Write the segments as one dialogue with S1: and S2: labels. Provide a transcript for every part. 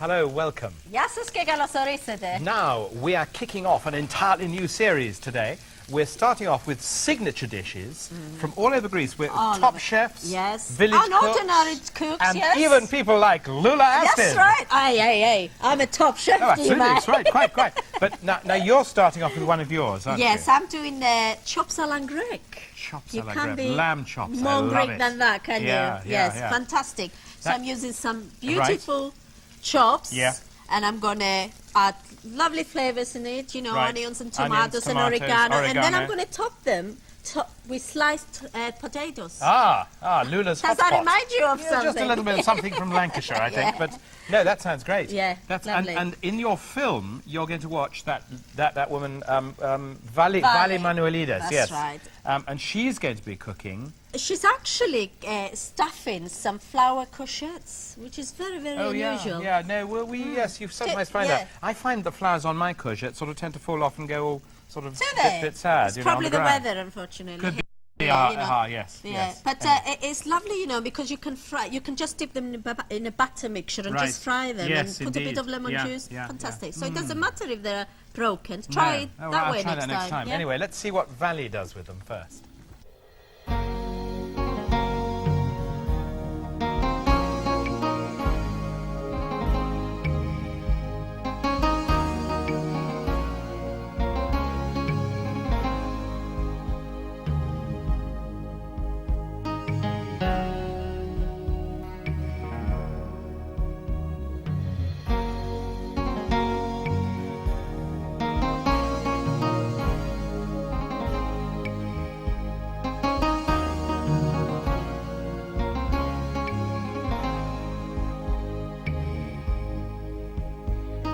S1: Hello, welcome.
S2: Γεια σας και καλώς ορίσατε.
S1: Now, we are kicking off an entirely new series today. We're starting off with signature dishes from all over Greece. We're
S2: All
S1: top
S2: over.
S1: chefs,
S2: Yes.
S1: village
S2: And
S1: cooks,
S2: ordinary cooks,
S1: and
S2: yes.
S1: even people like Lula Astin.
S2: That's right. Aye. I'm a top chef,
S1: Oh, absolutely,
S2: Dima.
S1: that's right, quite. But now you're starting off with one of yours, aren't
S2: Yes,
S1: you?
S2: I'm doing chops à la grecque.
S1: Chops
S2: You
S1: à la
S2: can't
S1: grecque.
S2: be
S1: Lamb chops, I
S2: more
S1: love
S2: Greek
S1: it.
S2: than that, can
S1: Yeah,
S2: you?
S1: yeah,
S2: Yes,
S1: yeah.
S2: fantastic. So
S1: That-
S2: I'm using some beautiful chops.
S1: Yeah.
S2: And I'm going to add lovely flavors in it, you know,
S1: Right.
S2: onions and
S1: Onions,
S2: tomatoes and
S1: tomatoes,
S2: oregano. And then I'm
S1: oregano.
S2: going to top them with sliced potatoes.
S1: Lula's
S2: Does
S1: hot
S2: that
S1: pot.
S2: remind you of
S1: Yeah,
S2: something?
S1: just a little bit of something from Lancashire, I think.
S2: Yeah.
S1: But no, that sounds great.
S2: Yeah, lovely.
S1: And in your film, you're going to watch that woman, Vali Manuelides.
S2: That's
S1: yes,
S2: right.
S1: And she's going to be cooking.
S2: She's actually stuffing some flour courgettes, which is very, very unusual.
S1: Yeah. No, well, yes, you sometimes find
S2: yeah.
S1: that. I find the flowers on my courgette sort of tend to fall off and go all sort of
S2: Do they?
S1: bit sad.
S2: It's
S1: you know, on
S2: probably
S1: the
S2: the
S1: ground.
S2: weather, unfortunately.
S1: Could be.
S2: You know.
S1: Yes.
S2: Yeah,
S1: yes.
S2: but it's lovely, you know, because you can fry. You can just dip them in a batter mixture and
S1: Right.
S2: just fry them
S1: Yes,
S2: and put a bit
S1: indeed.
S2: of lemon
S1: Yeah,
S2: juice.
S1: yeah,
S2: Fantastic.
S1: yeah.
S2: So it doesn't matter if they're broken. Try it
S1: No.
S2: that
S1: I'll
S2: way
S1: try that next time.
S2: yeah?
S1: Anyway, let's see what Vali does with them first.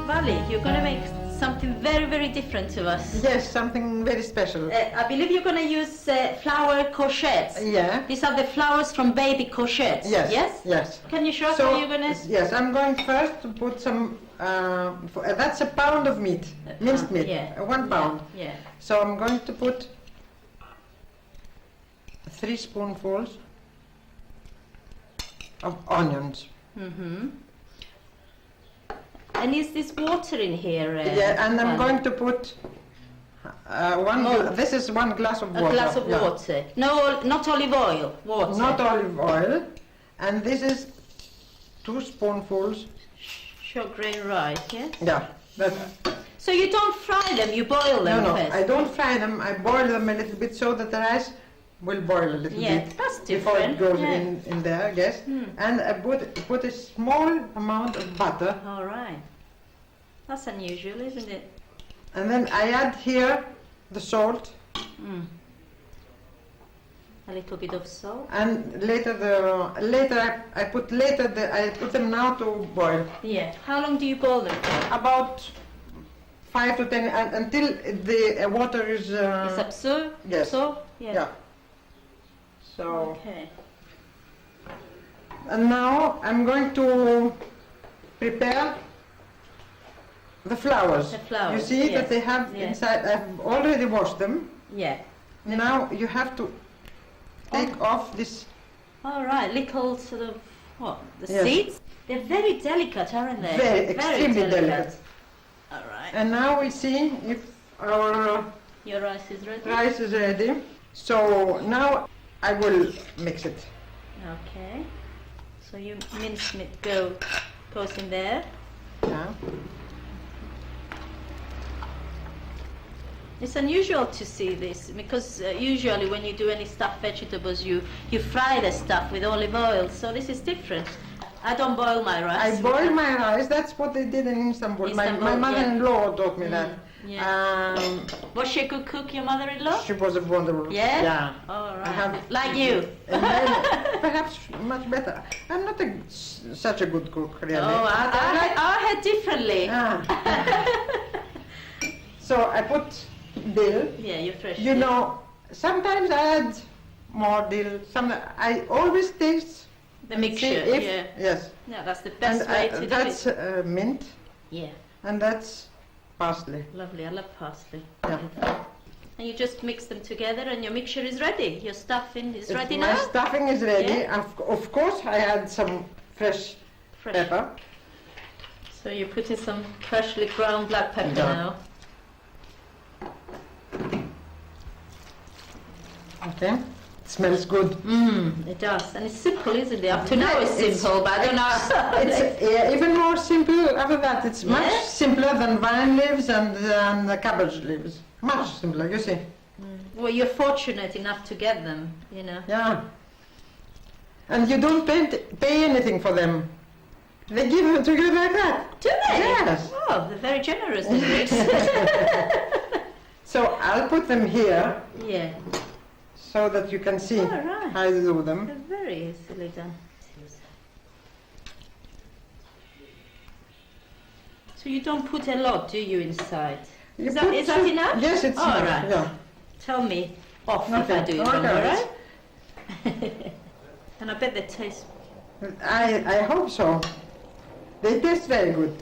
S3: Vali, you're going to make something very, very different to us.
S4: Yes, something very special.
S3: I believe you're going to use flower courgettes.
S4: Yeah.
S3: These are the flowers from baby courgettes.
S4: Yes.
S3: Yes?
S4: Yes.
S3: Can you show us
S4: So,
S3: how you're going to...
S4: yes, I'm going first to put some, that's a pound of meat, minced meat,
S3: yeah.
S4: 1 pound.
S3: Yeah.
S4: So I'm going to put 3 spoonfuls of onions.
S3: Mm-hmm. And is this water in here?
S4: Yeah, and I'm
S3: Vali?
S4: going to put
S3: More.
S4: this is 1 glass of
S3: A
S4: water.
S3: glass of
S4: yeah.
S3: water. No, not olive oil, water.
S4: Not olive oil. And this is 2 spoonfuls.
S3: Short grain rice, yeah?
S4: Yeah. That,
S3: So you don't fry them, you boil them
S4: No,
S3: first?
S4: I don't fry them. I boil them a little bit so that the rice will boil a little
S3: Yeah,
S4: bit
S3: that's
S4: before it
S3: different,
S4: goes
S3: yeah.
S4: in there, yes. And I put a small amount of butter,
S3: All right. That's unusual, isn't it?
S4: and then I add here the salt,
S3: A little bit of salt.
S4: and I put them now to boil
S3: Yeah. How long do you boil them for?
S4: about 5 to 10 until the water is
S3: It's absurd?
S4: yes.
S3: So?
S4: yeah. So.
S3: Okay.
S4: And now I'm going to prepare the flowers.
S3: The flowers,
S4: You see
S3: yes,
S4: that they have
S3: yes.
S4: inside, I've already washed them.
S3: Yeah.
S4: Now you have to take off this,
S3: All right. Little sort of what? The
S4: Yes.
S3: seeds. They're very delicate, aren't they?
S4: Very, extremely delicate.
S3: All right.
S4: And now we see if our
S3: Your rice is ready.
S4: rice is ready. So now I will mix it.
S3: Okay. So you mince meat goes in there.
S4: Yeah.
S3: It's unusual to see this because usually when you do any stuffed vegetables, you fry the stuff with olive oil. So this is different. I don't boil my rice.
S4: I boil my rice. That's what they did in Istanbul. My
S3: Istanbul, yeah.
S4: mother-in-law taught me that.
S3: Yeah. Was she a good cook, your mother-in-law?
S4: She was a wonderful.
S3: Yeah?
S4: Yeah.
S3: All right.
S4: I have-
S3: Like you.
S4: And then, perhaps much better. I'm not such a good cook, really.
S3: Oh, I had differently.
S4: Ah. So I put dill.
S3: Yeah, you're fresh.
S4: You know, sometimes I add more dill. I always taste.
S3: The mixture,
S4: see if,
S3: yeah.
S4: Yes.
S3: Yeah, that's the best way to do
S4: that's
S3: it.
S4: mint,
S3: Yeah,
S4: and that's parsley.
S3: lovely. I love parsley.
S4: Yeah.
S3: And you just mix them together and your mixture is ready. Your stuffing is ready
S4: My
S3: now?
S4: stuffing is ready.
S3: Yeah.
S4: Of course, I add some fresh
S3: Fresh.
S4: pepper.
S3: So you're putting some freshly ground black pepper
S4: Yeah.
S3: now.
S4: Okay. It smells good.
S3: It does. And it's simple, isn't it? Up to now it's simple, but I don't know.
S4: It's even more simple after that. It's much
S3: Yeah?
S4: simpler than vine leaves and the cabbage leaves. Much simpler, you see.
S3: Well, you're fortunate enough to get them, you know.
S4: Yeah. And you don't pay anything for them. They give them to you like that.
S3: Do they?
S4: Yes.
S3: Oh, they're very generous, the Greeks.
S4: So I'll put them here
S3: Yeah.
S4: so that you can see
S3: All right.
S4: how I do them.
S3: They're very easily done. So you don't put a lot, do you, inside?
S4: You
S3: Is that-
S4: put
S3: is that
S4: some-
S3: enough?
S4: Yes, it's
S3: All
S4: enough.
S3: right.
S4: Yeah.
S3: Tell me off if I
S4: Okay.
S3: do it
S4: Okay.
S3: wrong, all right? And I bet they taste...
S4: I hope so. They taste very good.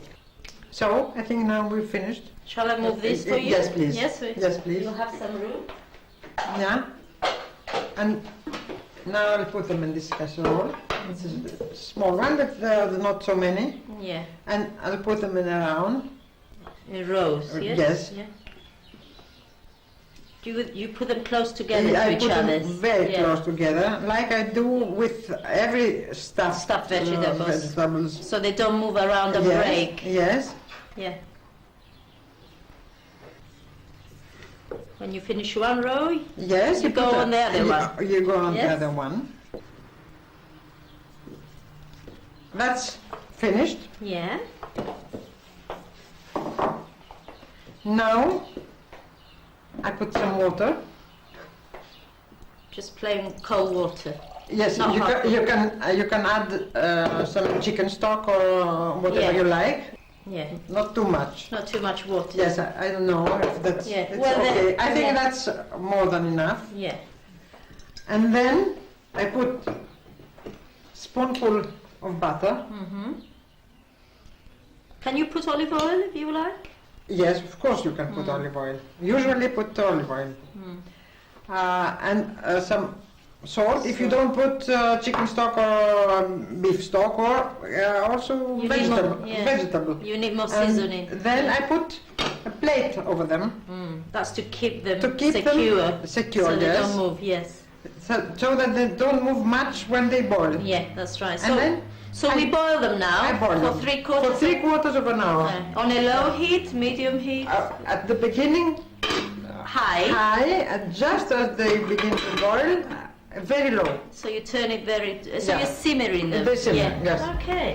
S4: So I think now we've finished.
S3: Shall I move this for you?
S4: Yes, please.
S3: Yes,
S4: Yes, please.
S3: You'll have some room.
S4: Yeah. And now I'll put them in this casserole. It's a small one, but not so many.
S3: Yeah.
S4: And I'll put them in a round.
S3: In rows, yes?
S4: Yes.
S3: Yeah. You put them close together to
S4: I
S3: each
S4: put them
S3: other.
S4: very close together, like I do with every
S3: Stuffed vegetables.
S4: vegetables.
S3: So they don't move around and
S4: Yes,
S3: break.
S4: yes.
S3: Yeah. When you finish one row,
S4: Yes,
S3: You go
S4: put
S3: on the other one.
S4: You go on
S3: Yes.
S4: the other one. That's finished.
S3: yeah.
S4: Now I put some water.
S3: Just plain cold water.
S4: Yes,
S3: Not hot.
S4: you can add some chicken stock or whatever
S3: Yeah.
S4: you like.
S3: Yeah.
S4: Not too much.
S3: Not too much water.
S4: Yes, I don't know if that's
S3: Yeah,
S4: it's
S3: well, then-
S4: okay. I think
S3: yeah.
S4: that's more than enough.
S3: Yeah.
S4: And then I put spoonful of butter.
S3: Mm-hmm. Can you put olive oil if you like?
S4: Yes, of course you can put olive oil. Usually put olive oil. And some salt. If you don't put chicken stock or beef stock or also
S3: You need
S4: vegetable.
S3: more- yeah.
S4: Vegetable.
S3: You need more
S4: And
S3: seasoning.
S4: then I put a plate over them
S3: That's to keep them
S4: to keep
S3: secure.
S4: them secure.
S3: So they
S4: Yes.
S3: don't move, yes.
S4: So that they don't move much when they boil.
S3: Yeah, that's right.
S4: And then
S3: So we boil them now
S4: I boil
S3: for
S4: them
S3: 3/4
S4: for 3/4 of an hour.
S3: on a low heat, medium heat,
S4: At the beginning,
S3: high.
S4: high, and just as they begin to boil, very low.
S3: So you turn it very. So
S4: Yeah.
S3: you're simmering them.
S4: They simmer,
S3: yeah.
S4: yes.
S3: Okay.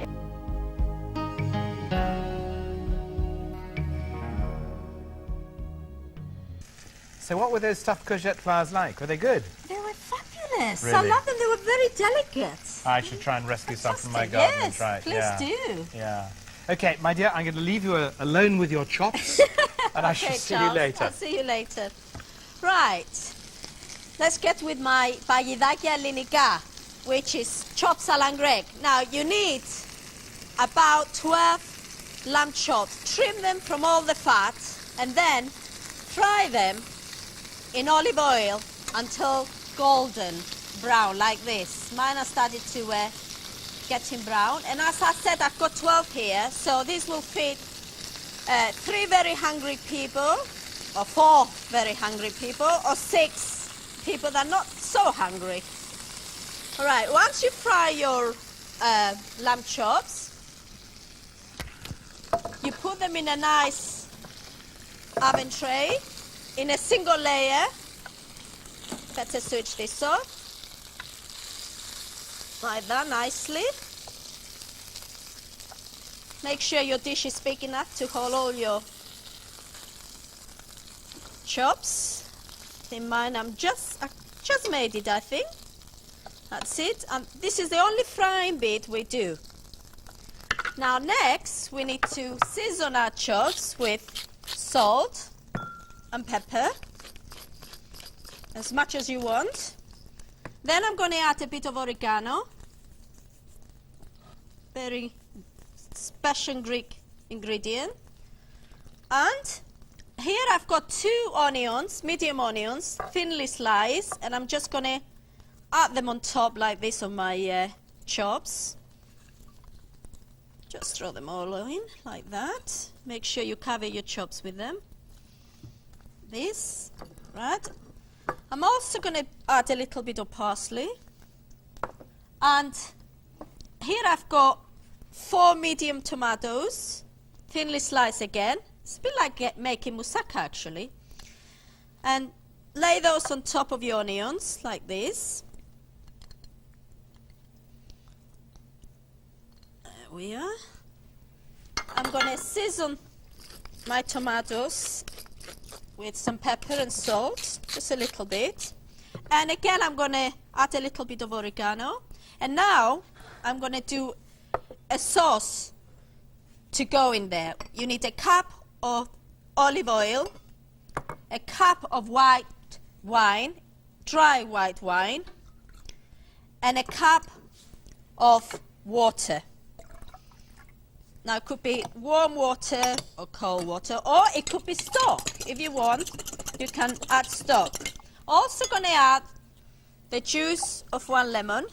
S1: So what were those stuffed courgette flowers like? Were they good?
S2: They were fabulous. I
S1: Really?
S2: love them. They were very delicate.
S1: I should try and rescue some from my garden and
S2: Yes,
S1: try it.
S2: please
S1: Yeah.
S2: do.
S1: Yeah. Okay, my dear, I'm going to leave you alone with your chops, and I shall
S2: Okay,
S1: see
S2: Charles,
S1: you later.
S2: I'll see you later. Right. Let's get with my παγιδάκια ελληνικά, which is chops à la grecque. Now, you need about 12 lamb chops. Trim them from all the fat, and then fry them in olive oil until golden brown, like this. Mine are started to getting brown. And as I said, I've got 12 here, so this will feed 3 very hungry people, or 4 very hungry people, or 6 people that are not so hungry. All right, once you fry your lamb chops, you put them in a nice oven tray in a single layer. Better switch this off. Like that, nicely. Make sure your dish is big enough to hold all your chops. In mine, I just made it, I think. That's it. This is the only frying bit we do. Now next, we need to season our chops with salt and pepper, as much as you want. Then I'm going to add a bit of oregano, very special Greek ingredient. And here I've got 2 onions, medium onions, thinly sliced, and I'm just going to add them on top like this on my chops. Just throw them all in like that. Make sure you cover your chops with them. This, right? I'm also going to add a little bit of parsley. And here I've got 4 medium tomatoes, thinly sliced again. It's a bit like making moussaka actually. And lay those on top of your onions like this. There we are. I'm going to season my tomatoes with some pepper and salt, just a little bit. And again, I'm going to add a little bit of oregano. And now I'm going to do a sauce to go in there. You need a cup of olive oil, a cup of white wine, dry white wine, and a cup of water. Now it could be warm water or cold water, or it could be stock. If you want, you can add stock. Also going to add the juice of 1 lemon.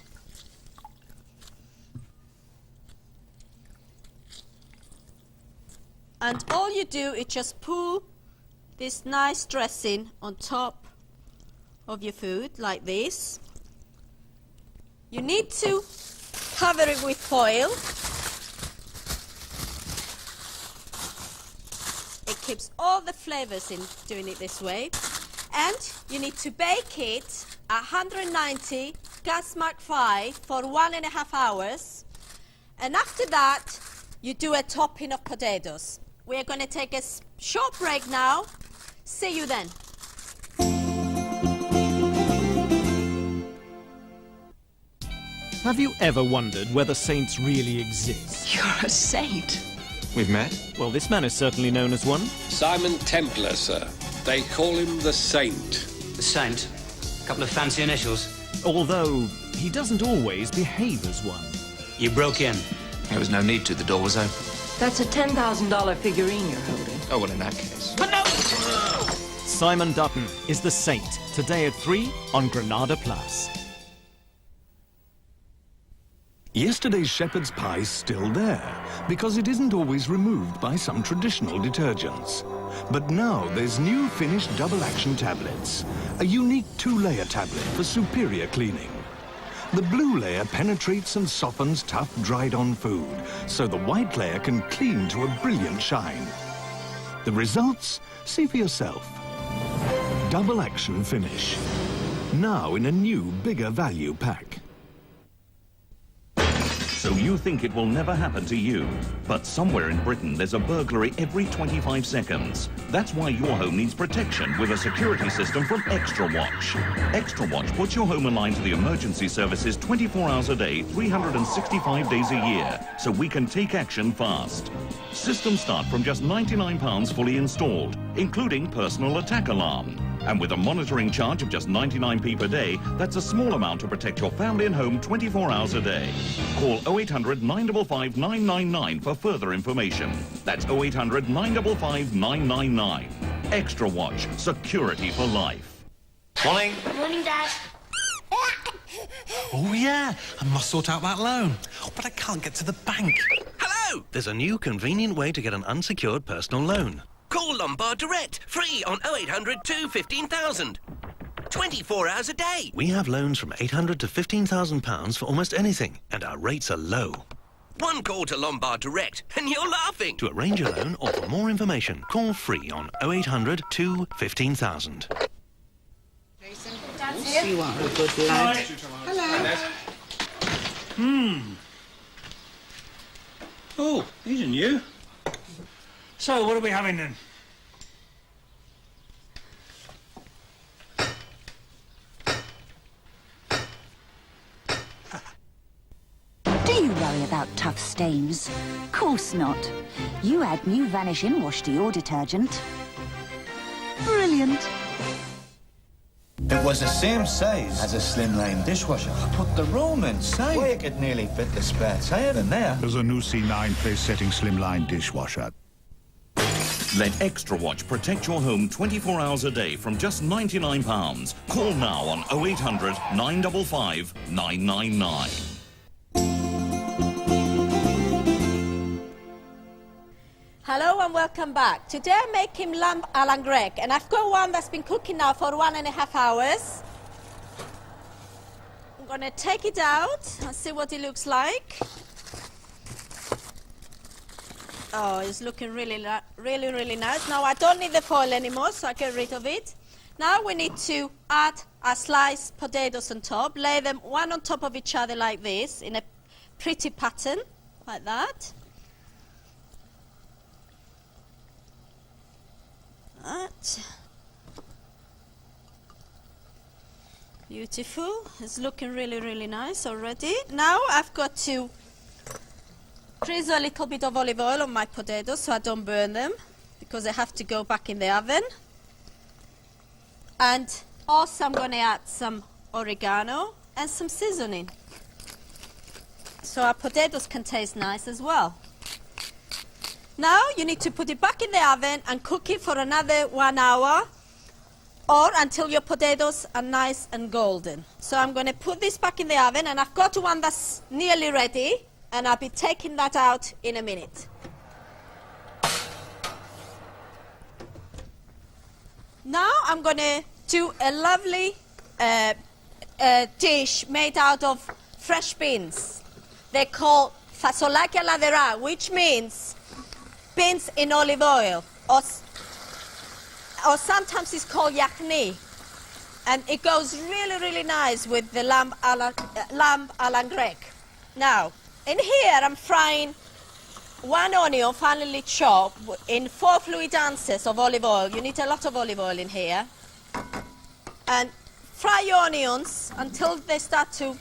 S2: And all you do is just pour this nice dressing on top of your food, like this. You need to cover it with foil. It keeps all the flavors in doing it this way. And you need to bake it at 190 gas mark 5 for 1.5 hours. And after that, you do a topping of potatoes. We're going to take a short break now. See you then.
S5: Have you ever wondered whether saints really exist?
S6: You're a saint.
S7: We've met?
S5: Well, this man is certainly known as one.
S8: Simon Templar, sir. They call him the Saint.
S9: The Saint? A couple of fancy initials.
S5: Although he doesn't always behave as one.
S9: You broke in.
S7: There was no need to. The door was open.
S6: That's a $10,000 figurine you're holding.
S7: Oh, well, in that case.
S9: But no!
S5: Simon Dutton is the Saint, today at 3 on Granada Plus.
S10: Yesterday's shepherd's pie's still there, because it isn't always removed by some traditional detergents. But now there's new Finish Double Action Tablets, a unique 2-layer tablet for superior cleaning. The blue layer penetrates and softens tough, dried-on food, so the white layer can clean to a brilliant shine. The results? See for yourself. Double Action Finish. Now in a new, bigger value pack.
S11: So you think it will never happen to you. But somewhere in Britain, there's a burglary every 25 seconds. That's why your home needs protection with a security system from Extra Watch. Extra Watch puts your home aligned to the emergency services 24 hours a day, 365 days a year, so we can take action fast. Systems start from just £99 fully installed, including personal attack alarm. And with a monitoring charge of just 99p per day, that's a small amount to protect your family and home 24 hours a day. Call 0800 955 999 for further information. That's 0800 955 999. Extra Watch, security for life.
S12: Morning.
S13: Morning, Dad.
S12: Oh, yeah, I must sort out that loan. But I can't get to the bank. Hello! There's a new convenient way to get an unsecured personal loan.
S14: Call Lombard Direct, free on 0800 215,000. 24 hours a day.
S12: We have loans from £800 to £15,000 for almost anything, and our rates are low.
S14: One call to Lombard Direct, and you're laughing.
S12: To arrange a loan or for more information, call free on 0800 215,000.
S13: Jason, Dad's here.
S6: You are a good lad.
S13: Hello.
S15: Oh, these are new. So, what are we having then?
S16: Do you worry about tough stains? Course not. You add new Vanish In Wash to your detergent. Brilliant.
S17: It was the same size as a slimline dishwasher, but the room inside, why, it could nearly fit the spare tire in there.
S18: There's a new C9 place-setting slimline dishwasher.
S11: Let Extra Watch protect your home 24 hours a day from just £99. Call now on 0800 955 999.
S2: Hello and welcome back. Today I'm making lamb à l'anglaise, and I've got one that's been cooking now for 1.5 hours. I'm going to take it out and see what it looks like. Oh, it's looking really nice. Now I don't need the foil anymore, so I get rid of it. Now we need to add our sliced potatoes on top, lay them one on top of each other like this in a pretty pattern, like that. That. Beautiful. It's looking really nice already. Now I've got to drizzle a little bit of olive oil on my potatoes so I don't burn them, because they have to go back in the oven. And also I'm going to add some oregano and some seasoning, so our potatoes can taste nice as well. Now you need to put it back in the oven and cook it for another 1 hour, or until your potatoes are nice and golden. So I'm going to put this back in the oven, and I've got one that's nearly ready, and I'll be taking that out in a minute. Now I'm going to do a lovely dish made out of fresh beans. They're called fasolaki alla vera, which means beans in olive oil, or sometimes it's called yakni, and it goes really nice with the lamb à l'anglaise. Now, in here I'm frying 1 onion finely chopped in 4 fluid ounces of olive oil. You need a lot of olive oil in here. And fry your onions until they start to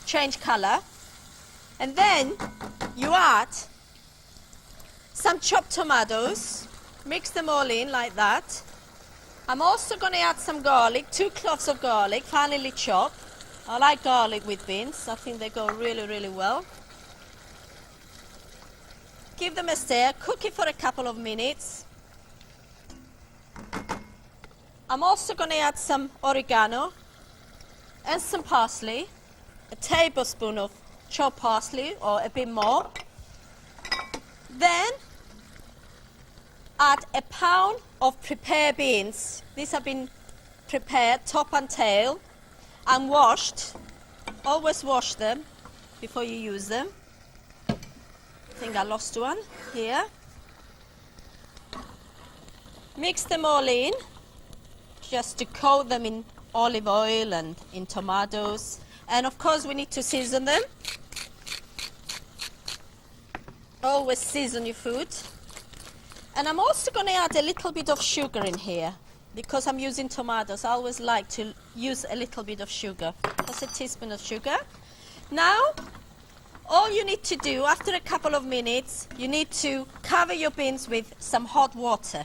S2: change color. And then you add some chopped tomatoes, mix them all in like that. I'm also going to add some garlic, 2 cloves of garlic, finely chopped. I like garlic with beans. I think they go really well. Give them a stir, cook it for a couple of minutes. I'm also going to add some oregano and some parsley, a tablespoon of chopped parsley or a bit more. Then add a pound of prepared beans. These have been prepared top and tail and washed. Always wash them before you use them. I think I lost one here. Mix them all in, just to coat them in olive oil and in tomatoes. And of course we need to season them. Always season your food. And I'm also going to add a little bit of sugar in here, because I'm using tomatoes. I always like to use a little bit of sugar. That's a teaspoon of sugar. Now, all you need to do after a couple of minutes, you need to cover your beans with some hot water.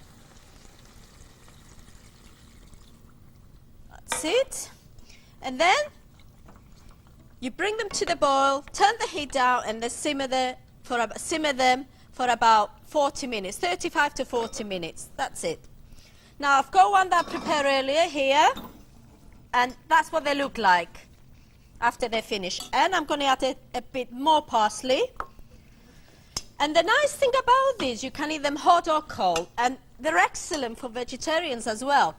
S2: That's it. And then you bring them to the boil, turn the heat down, and then simmer them for about 40 minutes, 35 to 40 minutes. That's it. Now I've got one that I prepared earlier here, and that's what they look like after they're finished. And I'm going to add a bit more parsley. And the nice thing about these, you can eat them hot or cold, and they're excellent for vegetarians as well.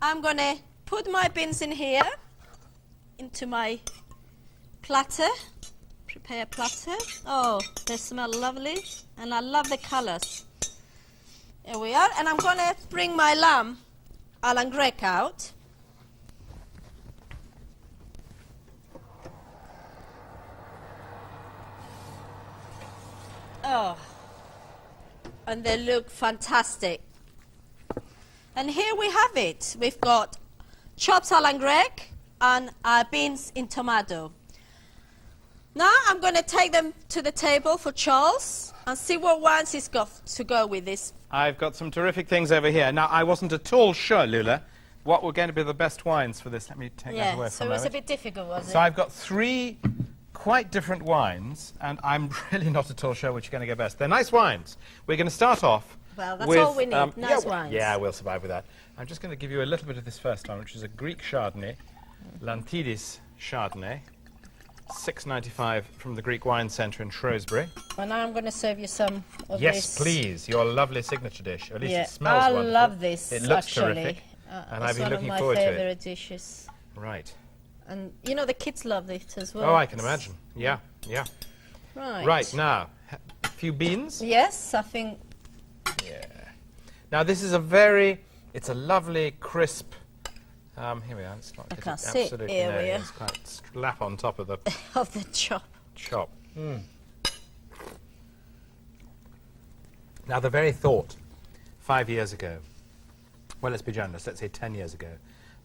S2: I'm going to put my beans in here, into my platter, prepare platter. Oh, they smell lovely, and I love the colors. Here we are, and I'm going to bring my lamb à l'anglaise out. Oh, and they look fantastic. And here we have it. We've got chopped à l'anglaise and our beans in tomato. Now I'm going to take them to the table for Charles and see what wines he's got to go with this.
S1: I've got some terrific things over here. Now, I wasn't at all sure, Lula, what were going to be the best wines for this. Let me take that away for a moment.
S2: So it was a bit difficult, was it?
S1: So I've got 3 quite different wines, and I'm really not at all sure which are going to go best. They're nice wines. We're going to start off
S2: Well, that's
S1: with,
S2: all we need, nice wines.
S1: Yeah, we'll survive with that. I'm just going to give you a little bit of this first one, which is a Greek Chardonnay, Lantidis Chardonnay. 6.95 from the Greek Wine Centre in Shrewsbury.
S2: And now I'm going to serve you some of
S1: Yes,
S2: this.
S1: please. Your lovely signature dish. At least
S2: Yeah,
S1: it smells
S2: I
S1: wonderful.
S2: love this,
S1: It looks
S2: actually.
S1: terrific. And I've
S2: It's
S1: been
S2: one
S1: looking
S2: of my
S1: forward to it.
S2: favourite dishes.
S1: Right.
S2: And, you know, the kids love it as well.
S1: Oh, I can imagine. Yeah, yeah.
S2: Right.
S1: Right, now, a few beans.
S2: Yes, I think...
S1: Yeah. Now, this is it's a lovely, crisp... here we are. It's not,
S2: I
S1: it's
S2: can't see.
S1: absolutely
S2: Here
S1: no,
S2: we are.
S1: it's quite slap on top of the
S2: of the chop.
S1: chop. Now, the very thought 5 years ago, well, let's be generous, let's say 10 years ago,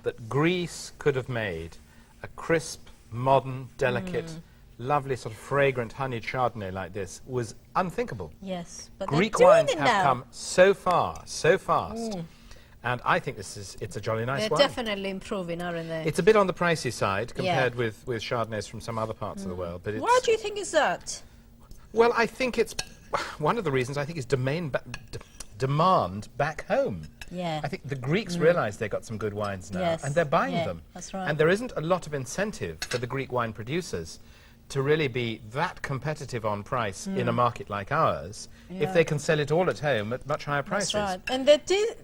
S1: that Greece could have made a crisp, modern, delicate, lovely, sort of fragrant honeyed Chardonnay like this was unthinkable.
S2: Yes, but
S1: Greek
S2: they're doing
S1: wines
S2: it
S1: have
S2: now.
S1: come so far, so fast, and I think it's a jolly nice
S2: They're
S1: wine.
S2: definitely improving, aren't they?
S1: It's a bit on the pricey side compared with Chardonnays from some other parts of the world, but it's...
S2: Why do you think is that?
S1: Well, I think it's... One of the reasons I think is demand back home.
S2: Yeah.
S1: I think the Greeks realise they've got some good wines now,
S2: Yes,
S1: and they're buying
S2: yeah,
S1: them.
S2: that's right.
S1: And there isn't a lot of incentive for the Greek wine producers to really be that competitive on price in a market like ours if they can sell it all at home at much higher prices.
S2: That's right. And they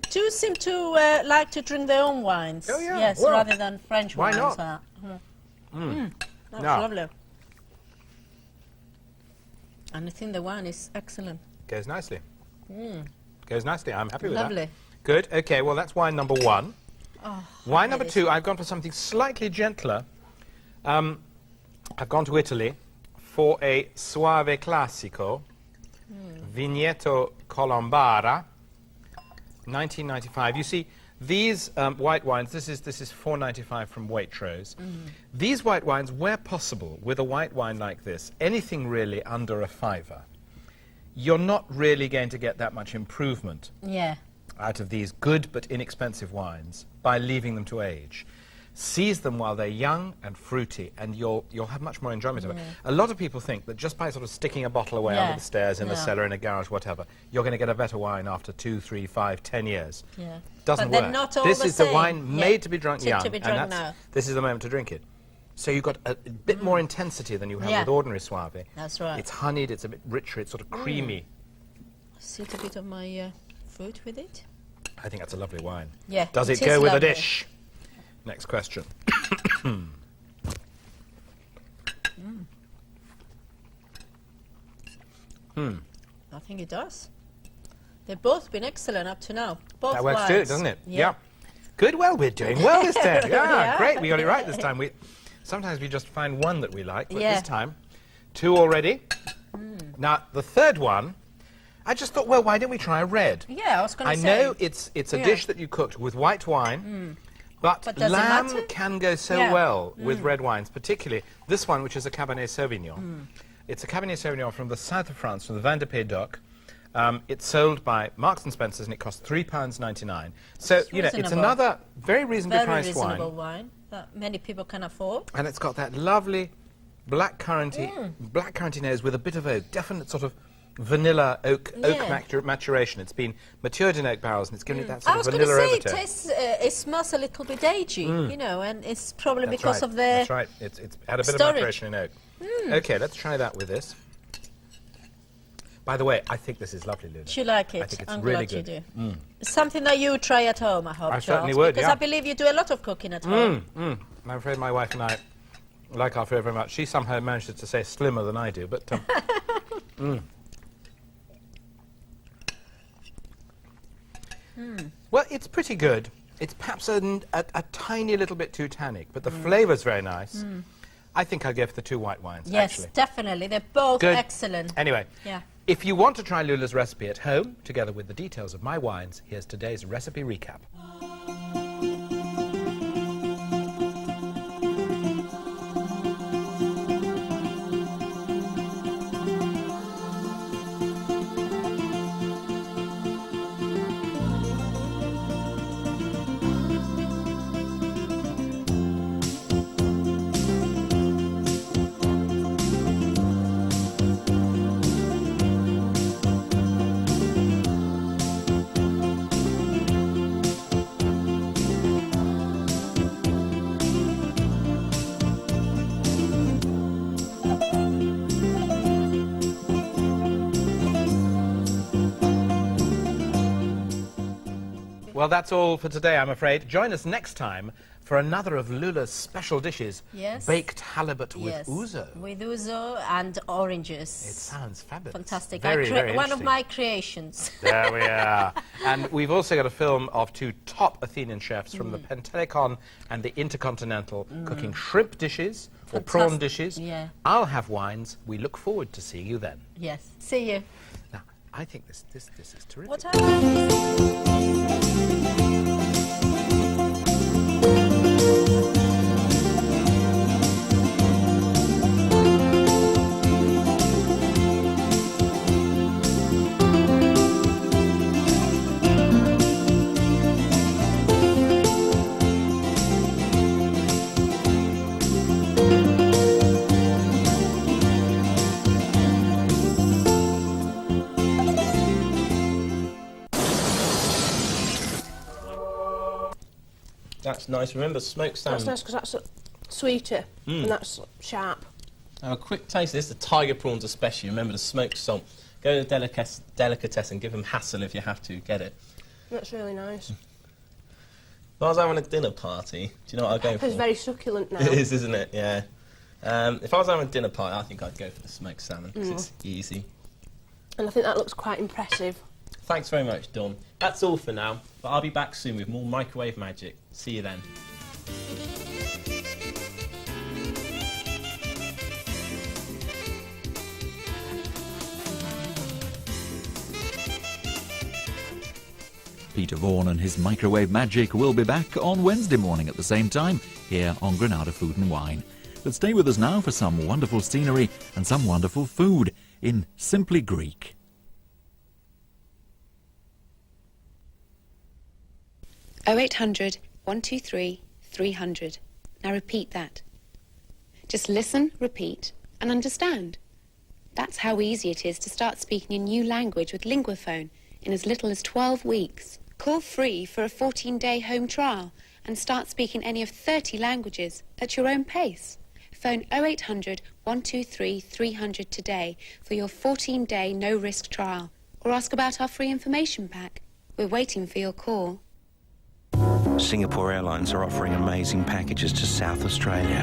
S2: do seem to like to drink their own wines.
S1: Oh, yeah.
S2: Yes,
S1: Well,
S2: rather than French
S1: why
S2: wines.
S1: not?
S2: That's
S1: Now-
S2: lovely. And I think the wine is excellent.
S1: Goes nicely. Goes nicely. I'm happy with that.
S2: Lovely.
S1: Good. Okay, well, that's wine number one.
S2: Oh,
S1: Wine number two, I've gone for something slightly gentler. I've gone to Italy for a Soave Classico, Vigneto Colombara, 1995. You see, these white wines, this is $4.95 from Waitrose. These white wines, where possible, with a white wine like this, anything really under a £5, you're not really going to get that much improvement
S2: Yeah.
S1: out of these good but inexpensive wines by leaving them to age. Seize them while they're young and fruity, and you'll have much more enjoyment of it. A lot of people think that just by sort of sticking a bottle away under the stairs, in a cellar, in a garage, whatever, you're going to get a better wine after 2, 3, 5, 10 years.
S2: Yeah.
S1: Doesn't
S2: But
S1: work.
S2: they're not all
S1: This
S2: the
S1: is the
S2: same.
S1: wine
S2: Yeah.
S1: made to be drunk
S2: To
S1: young,
S2: be
S1: and
S2: drunk now.
S1: this is the moment to drink it. So you've got a bit more intensity than you have
S2: Yeah.
S1: with ordinary Soave.
S2: That's right.
S1: It's honeyed, it's a bit richer, it's sort of creamy.
S2: Sit a bit of my fruit with it.
S1: I think that's a lovely wine.
S2: Yeah,
S1: Does
S2: it
S1: it go
S2: is
S1: with
S2: lovely.
S1: a dish? Next question.
S2: I think it does. They've both been excellent up to now. Both
S1: That works
S2: wines.
S1: too, doesn't it?
S2: Yeah.
S1: Good. Well, we're doing well this time. Yeah,
S2: Yeah.
S1: great. We got it right this time. Sometimes we just find one that we like, but
S2: Yeah.
S1: this time, two already. Now, the third one, I just thought, well, why don't we try a red?
S2: Yeah, I was going
S1: I
S2: to say.
S1: know it's a
S2: Yeah.
S1: dish that you cooked with white wine, but
S2: But does it
S1: lamb
S2: matter?
S1: can go so
S2: Yeah.
S1: well with red wines, particularly this one, which is a Cabernet Sauvignon. It's a Cabernet Sauvignon from the south of France, from the Vin de Pédoc. It's sold by Marks and Spencer's, and it costs £3.99. So,
S2: It's
S1: you know, it's
S2: reasonable.
S1: another very reasonably
S2: Very
S1: priced
S2: reasonable
S1: wine.
S2: wine that many people can afford.
S1: And it's got that lovely black curranty nose with a bit of a definite sort of vanilla oak maturation. It's been matured in oak barrels, and it's given it that
S2: I
S1: sort
S2: was
S1: of
S2: going to
S1: vanilla
S2: say it
S1: overtone.
S2: tastes, it smells a little bit agey, you know, and it's probably
S1: That's
S2: because
S1: right.
S2: of the
S1: That's right. It's had a bit
S2: storage.
S1: of maturation in oak. Okay, let's try that with this. By the way, I think this is lovely, Luna.
S2: Do you like it?
S1: I think it's
S2: I'm
S1: really
S2: glad
S1: good.
S2: you do. Something that you try at home, I hope,
S1: I
S2: Charles,
S1: certainly would,
S2: because
S1: yeah.
S2: I believe you do a lot of cooking at home.
S1: I'm afraid my wife and I like our food very much. She somehow manages to say slimmer than I do, but... Well, it's pretty good. It's perhaps a tiny little bit too tannic, but the flavour's very nice. I think I'll go for the two white wines,
S2: Yes,
S1: actually.
S2: definitely. They're both
S1: Good.
S2: excellent.
S1: Anyway,
S2: Yeah.
S1: if you want to try Lula's recipe at home, together with the details of my wines, here's today's recipe recap. Well, that's all for today, I'm afraid. Join us next time for another of Lula's special dishes.
S2: Yes.
S1: Baked halibut with
S2: Yes,
S1: ouzo.
S2: with ouzo and oranges.
S1: It sounds fabulous.
S2: Fantastic.
S1: Very, very
S2: one of
S1: interesting.
S2: my creations.
S1: There we are. And we've also got a film of two top Athenian chefs from the Pentelicon and the Intercontinental cooking shrimp dishes or prawn dishes.
S2: Yeah.
S1: I'll have wines. We look forward to seeing you then.
S2: Yes. See you.
S1: Now, I think this is terrific.
S2: What happened?
S19: That's nice. Remember, smoked salmon.
S20: That's nice because that's sweeter and that's sharp.
S19: Have a quick taste of this. The tiger prawns especially. Remember the smoked salt. Go to Delicatessen, give them hassle if you have to. Get it.
S20: That's really nice.
S19: If I was having a dinner party, do you know what I'd go for?
S20: It's very succulent now.
S19: It is, isn't it? Yeah. If I was having a dinner party, I think I'd go for the smoked salmon because it's easy.
S20: And I think that looks quite impressive.
S19: Thanks very much, Dawn. That's all for now, but I'll be back soon with more microwave magic. See you then.
S21: Peter Vaughan and his microwave magic will be back on Wednesday morning at the same time here on Granada Food and Wine. But stay with us now for some wonderful scenery and some wonderful food in Simply Greek.
S22: Oh 0800 123 300. Now repeat that. Just listen, repeat, and understand. That's how easy it is to start speaking a new language with Linguaphone in as little as 12 weeks. Call free for a 14-day home trial and start speaking any of 30 languages at your own pace. Phone 0800 123 300 today for your 14-day no-risk trial, or ask about our free information pack. We're waiting for your call.
S23: Singapore Airlines are offering amazing packages to South Australia.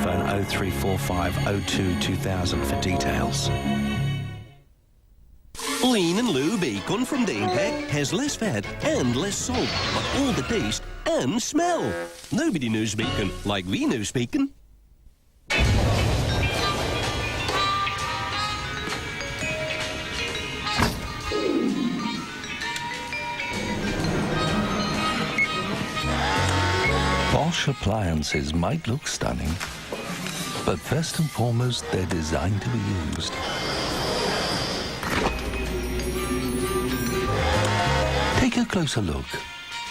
S23: Phone 0345 02 2000 for details.
S14: Lean and Lou bacon from Danepack has less fat and less salt, but all the taste and smell. Nobody knows bacon like we know bacon.
S24: Bosch appliances might look stunning, but first and foremost, they're designed to be used. Take a closer look,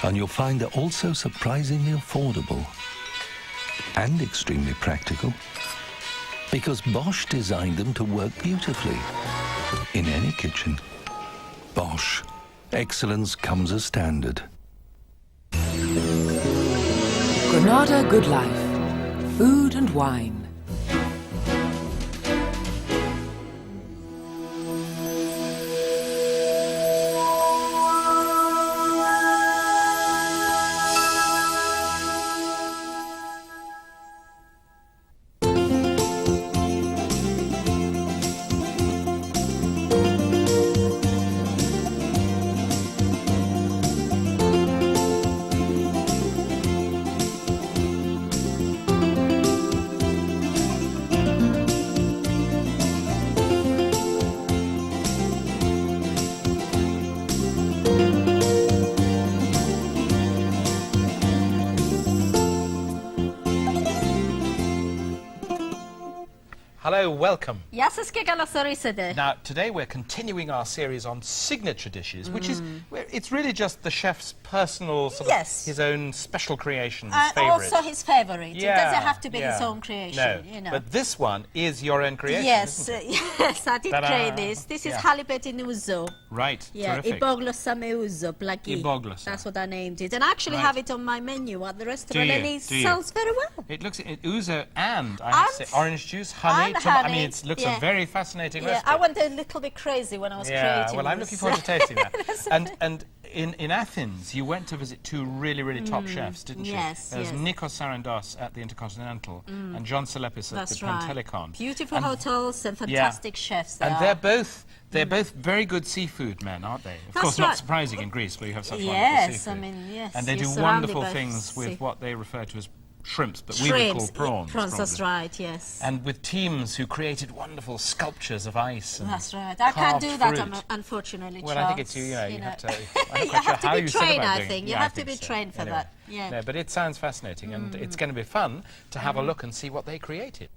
S24: and you'll find they're also surprisingly affordable and extremely practical, because Bosch designed them to work beautifully in any kitchen. Bosch. Excellence comes as standard.
S25: Granada Good Life. Food and wine.
S1: Hello, welcome.
S2: Γεια σας και καλώς ορίσατε.
S1: Now, today we're continuing our series on signature dishes, which is, it's really just the chef's personal, sort of, his own special creations, favourite.
S2: Also his favourite.
S1: Yeah,
S2: It doesn't have to be his own creation,
S1: no,
S2: you know.
S1: but this one is your own creation,
S2: Yes,
S1: isn't it?
S2: yes, I did
S1: Ta-da.
S2: create this. This is halibut in ouzo.
S1: Right,
S2: Yeah,
S1: terrific.
S2: Iboglossa me ouzo, plaki.
S1: Iboglossa.
S2: That's what I named it. And I actually
S1: Right.
S2: have it on my menu at the restaurant,
S1: Do you?
S2: and it
S1: Do you?
S2: sells very well.
S1: It looks ouzo and I have to say, orange juice, honey,
S2: and
S1: tomato
S2: Honey.
S1: I mean, it looks
S2: Yeah.
S1: a very fascinating
S2: Yeah,
S1: restaurant.
S2: I went a little bit crazy when I was creating
S1: well, I'm
S2: this.
S1: looking forward to tasting that. And in Athens, you went to visit two really top chefs, didn't you?
S2: Yes,
S1: There's
S2: yes.
S1: Nikos Sarandos at the Intercontinental and John Salepis at
S2: That's
S1: the
S2: right.
S1: Pantelikon.
S2: Beautiful
S1: And-
S2: hotels and fantastic chefs they
S1: And
S2: are.
S1: they're both very good seafood men, aren't they? Of
S2: That's
S1: course, not
S2: right.
S1: surprising in Greece, where you have such
S2: Yes,
S1: wonderful seafood.
S2: I mean, yes,
S1: And they
S2: you're
S1: do
S2: surrounded
S1: wonderful
S2: by
S1: things with
S2: sea-
S1: what they refer to as shrimps, but we would call
S2: Shrimps,
S1: prawns.
S2: Prawns, that's
S1: probably.
S2: right, yes.
S1: And with teams who created wonderful sculptures of ice. And
S2: That's right. I can't
S1: carved
S2: do that,
S1: fruit.
S2: unfortunately,
S1: Well,
S2: Charles.
S1: I think it's you know, you have to. I'm not
S2: You
S1: quite sure
S2: have to
S1: how
S2: be
S1: you set
S2: trained,
S1: about
S2: I
S1: doing it.
S2: think. You
S1: Yeah, I
S2: have to
S1: think
S2: be
S1: so.
S2: trained for
S1: Anyway.
S2: that. Yeah.
S1: No, but it sounds fascinating, and it's going to be fun to have a look and see what they created.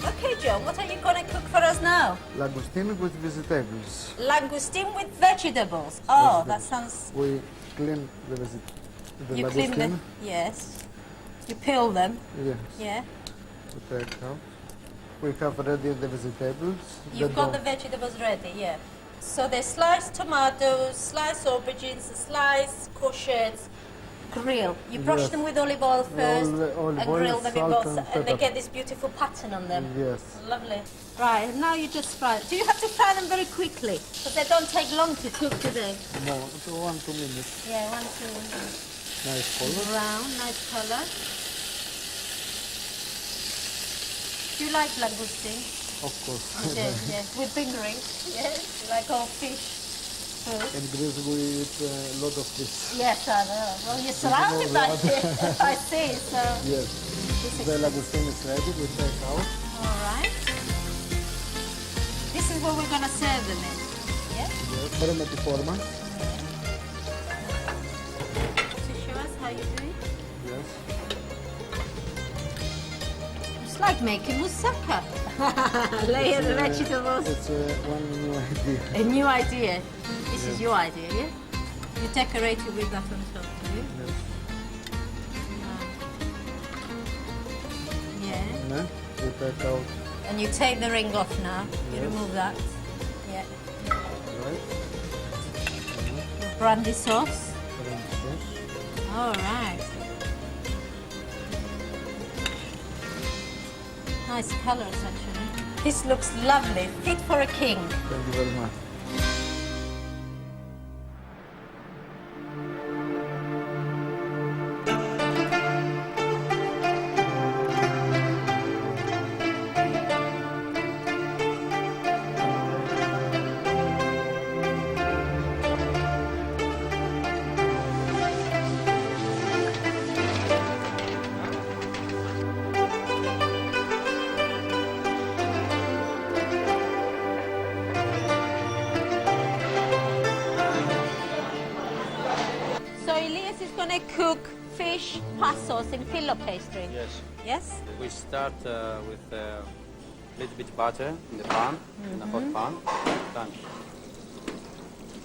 S2: Okay, John, what are you going to cook for us now?
S3: Langoustine with vegetables.
S2: Langoustine with vegetables. Oh, that sounds...
S3: We clean the
S2: You clean
S3: langoustine.
S2: them? Yes. You peel them?
S3: Yes.
S2: Yeah.
S3: We take out. We have ready the vegetables.
S2: You've got the vegetables ready, yeah. So there's sliced tomatoes, sliced aubergines, sliced courgettes, grill. You brush
S3: Yes.
S2: them with olive oil first
S3: Olive
S2: and
S3: oil,
S2: grill them in
S3: salt
S2: both,
S3: and
S2: and they
S3: pepper.
S2: get this beautiful pattern on them.
S3: Yes.
S2: Lovely. Right, and now you just fry. Do you have to fry them very quickly? Because they don't take long to cook today.
S3: No, it's 1-2 minutes.
S2: Yeah, 1-2 minutes.
S3: Nice color.
S2: Brown, nice color. Do you like langoustine?
S3: Of course.
S2: You do, yes. With fingering, yes, like all fish. Food.
S3: In Greece we eat a lot of fish.
S2: Yes, I know. Well, you're surrounded by fish, I see, so...
S3: Yes.
S2: This
S3: The
S2: is-
S3: langoustine is ready. We take out.
S2: All right. This is what we're going to serve them in, yeah?
S3: Yes. Fέρουμε τη φόρμα.
S2: To show us how you do it.
S3: Yes.
S2: It's like making moussaka. Layer the vegetables.
S3: It's one new idea.
S2: A new idea. This is
S3: Yes.
S2: your idea, yeah? You decorate it with that on top, do you?
S3: Yes.
S2: Yeah.
S3: No? We take out.
S2: And you take the ring off now. You
S3: Yes.
S2: remove that. Yeah.
S3: Right.
S2: Your brandy sauce.
S3: Orange sauce.
S2: All right. Nice colors, actually. This looks lovely. Fit for a king.
S3: Thank you very much.
S2: So Elias is going to cook fish passos in filo pastry.
S4: Yes.
S2: Yes?
S4: We start with a little bit butter in the pan, in a hot pan. Then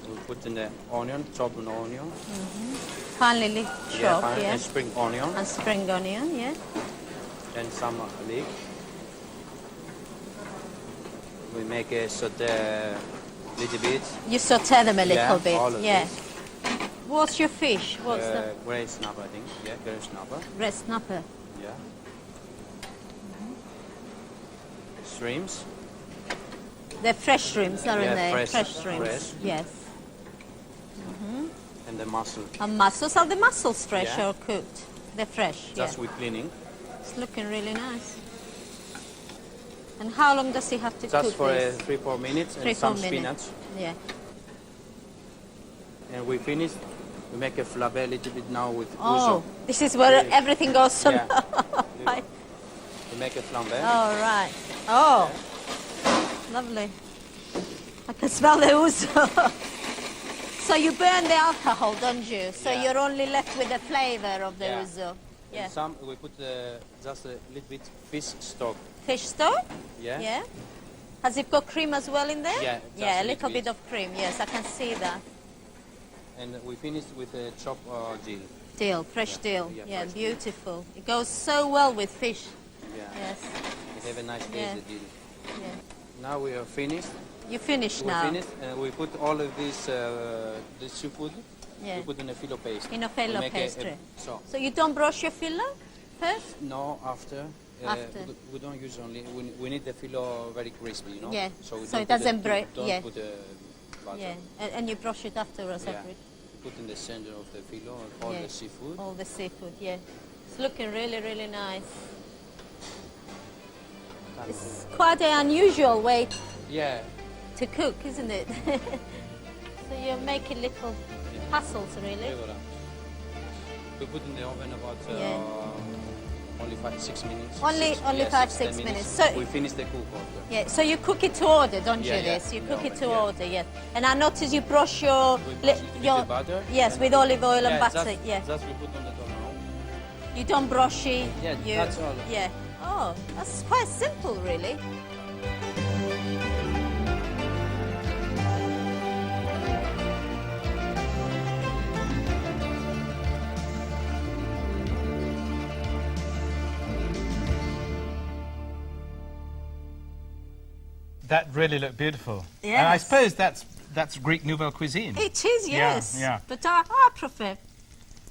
S4: we put in the onion, chopped onion.
S2: Pan lily chop,
S4: pan,
S2: yeah.
S4: and spring onion,
S2: And spring onion, yeah.
S4: and some leek. We make a saute little bit.
S2: You saute them a little
S4: Yeah,
S2: bit,
S4: all of
S2: yeah.
S4: this.
S2: What's your fish? What's the
S4: Gray snapper, I think. Yeah, gray snapper.
S2: red snapper?
S4: Yeah. Shrimps.
S2: They're fresh shrimps, aren't
S4: Yeah,
S2: they?
S4: fresh,
S2: shrimps.
S4: fresh.
S2: Yes.
S4: And the mussel.
S2: And mussels, are the mussels fresh
S4: Yeah.
S2: or cooked? They're fresh,
S4: Just
S2: yeah.
S4: with cleaning.
S2: It's looking really nice. And how long does he have to
S4: Just
S2: cook
S4: for
S2: this?
S4: 3-4 minutes and
S2: 3-4
S4: some
S2: minutes.
S4: spinach.
S2: Yeah.
S4: And we finish. We make a flambé a little bit now with
S2: Oh,
S4: ouzo.
S2: this is where
S4: Yeah.
S2: everything goes on.
S4: Yeah.
S2: Right.
S4: We make a flambé.
S2: Oh, right. Oh, lovely. I can smell the ouzo. So you burn the alcohol, don't you? So
S4: Yeah.
S2: you're only left with the flavor of the
S4: Yeah.
S2: ouzo. Yeah.
S4: And some we put just a little bit fish stock.
S2: Fish stock?
S4: Yeah.
S2: Yeah. Has it got cream as well in there?
S4: Yeah, just
S2: Yeah,
S4: a
S2: a little
S4: little
S2: bit
S4: bit.
S2: of cream. Yes, I can see that.
S4: And we finished with a chopped dill.
S2: Dill, fresh dill.
S4: Yeah,
S2: Yeah,
S4: fresh.
S2: beautiful. It goes so well with fish.
S4: Yeah.
S2: Yes.
S4: It have a nice taste,
S2: Yeah.
S4: the dill.
S2: Yeah.
S4: Now we are finished.
S2: You finished
S4: We
S2: now?
S4: finished, and we put all of this seafood.
S2: Yeah.
S4: We put in a filo paste.
S2: In a filo
S4: We make
S2: pastry.
S4: So
S2: So you don't brush your filler first?
S4: no, after.
S2: After.
S4: We don't use only. We need the filo very crispy, you know.
S2: Yeah.
S4: So, we
S2: So
S4: don't
S2: it
S4: put
S2: doesn't break.
S4: Don't
S2: Yeah.
S4: put butter.
S2: Yeah. And you brush it afterwards,
S4: Yeah.
S2: separate.
S4: Put in the center of the filo all
S2: Yeah.
S4: the seafood.
S2: All the seafood, yeah. It's looking really, really nice. It's quite an unusual way
S4: Yeah.
S2: to cook, isn't it? So you're making little puzzles, really.
S4: We put in the oven about
S2: Yeah.
S4: only 6 minutes.
S2: Only
S4: 6
S2: minutes. So
S4: we finish the cook after.
S2: yeah, so you cook it to order, don't
S4: Yeah,
S2: you?
S4: yeah.
S2: This you
S4: In
S2: cook
S4: the
S2: it to
S4: oven, yeah.
S2: order, yes. And I notice you brush your
S4: With butter.
S2: yes
S4: and
S2: with olive oil and
S4: yeah,
S2: butter.
S4: Just,
S2: Yeah,
S4: Just we put on the top.
S2: you don't brush it.
S4: Yeah,
S2: you,
S4: that's all.
S2: Yeah. Oh, that's quite simple, really.
S1: That really looked beautiful. And I
S2: Yes.
S1: suppose that's Greek Nouvelle cuisine.
S2: It is,
S1: Yeah,
S2: yes.
S1: yeah.
S2: But I prefer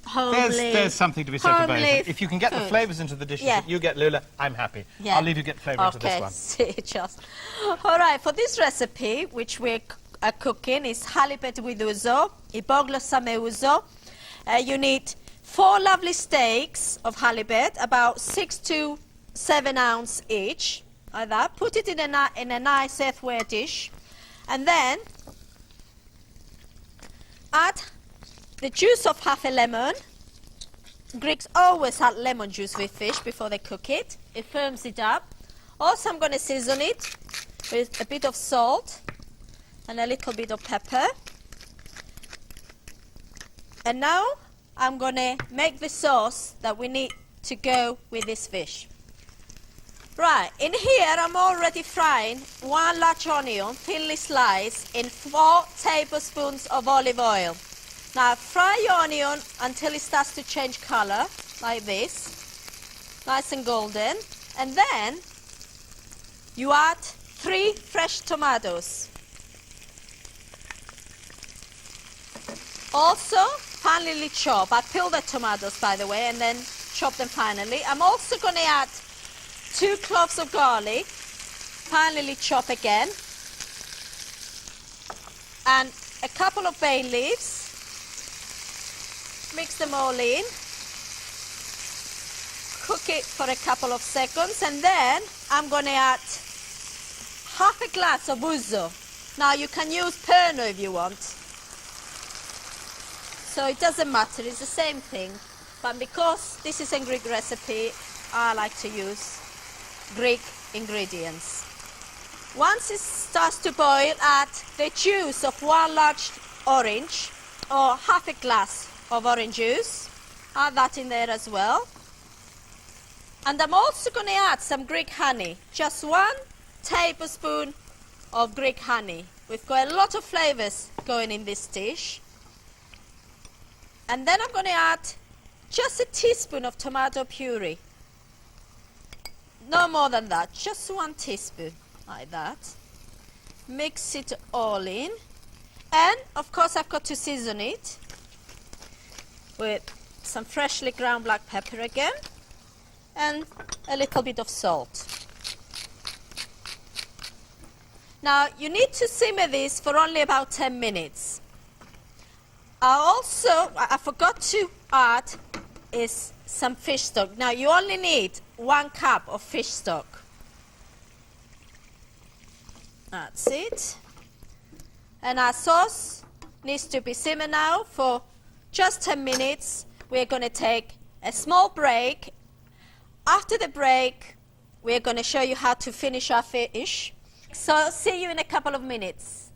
S2: homely.
S1: There's something to be said for both.
S2: homely
S1: If you can get the
S2: food.
S1: flavours into the dishes
S2: Yeah.
S1: that you get, Lula, I'm happy.
S2: Yeah.
S1: I'll leave you get flavour into this one.
S2: See, just. All right, for this recipe, which we're cooking, is halibut with ouzo, hypoglossame ouzo. You need 4 lovely steaks of halibut, about 6 to 7 ounce each, like that. Put it in a nice earthenware dish, and then add the juice of half a lemon. Greeks always add lemon juice with fish before they cook it. It firms it up. Also, I'm going to season it with a bit of salt and a little bit of pepper. And now I'm going to make the sauce that we need to go with this fish. Right, in here I'm already frying 1 large onion, thinly sliced, in 4 tablespoons of olive oil. Now fry your onion until it starts to change color, like this, nice and golden. And then you add 3 fresh tomatoes. Also, finely chop. I peel the tomatoes, by the way, and then chop them finely. I'm also going to add 2 cloves of garlic, finely chop again, and a couple of bay leaves. Mix them all in. Cook it for a couple of seconds, and then I'm going to add half a glass of ouzo. Now you can use Pernod if you want. So it doesn't matter, it's the same thing. But because this is a Greek recipe, I like to use Greek ingredients. Once it starts to boil, add the juice of 1 large orange, or half a glass of orange juice. Add that in there as well. And I'm also going to add some Greek honey, just 1 tablespoon of Greek honey. We've got a lot of flavors going in this dish. And then I'm going to add just a teaspoon of tomato puree. No more than that, just 1 teaspoon, like that. Mix it all in. And, of course, I've got to season it with some freshly ground black pepper again, and a little bit of salt. Now, you need to simmer this for only about 10 minutes. I forgot to add is some fish stock. Now, you only need 1 cup of fish stock. That's it. And our sauce needs to be simmered now for just 10 minutes. We're going to take a small break. After the break, we're going to show you how to finish our fish. So, see you in a couple of minutes.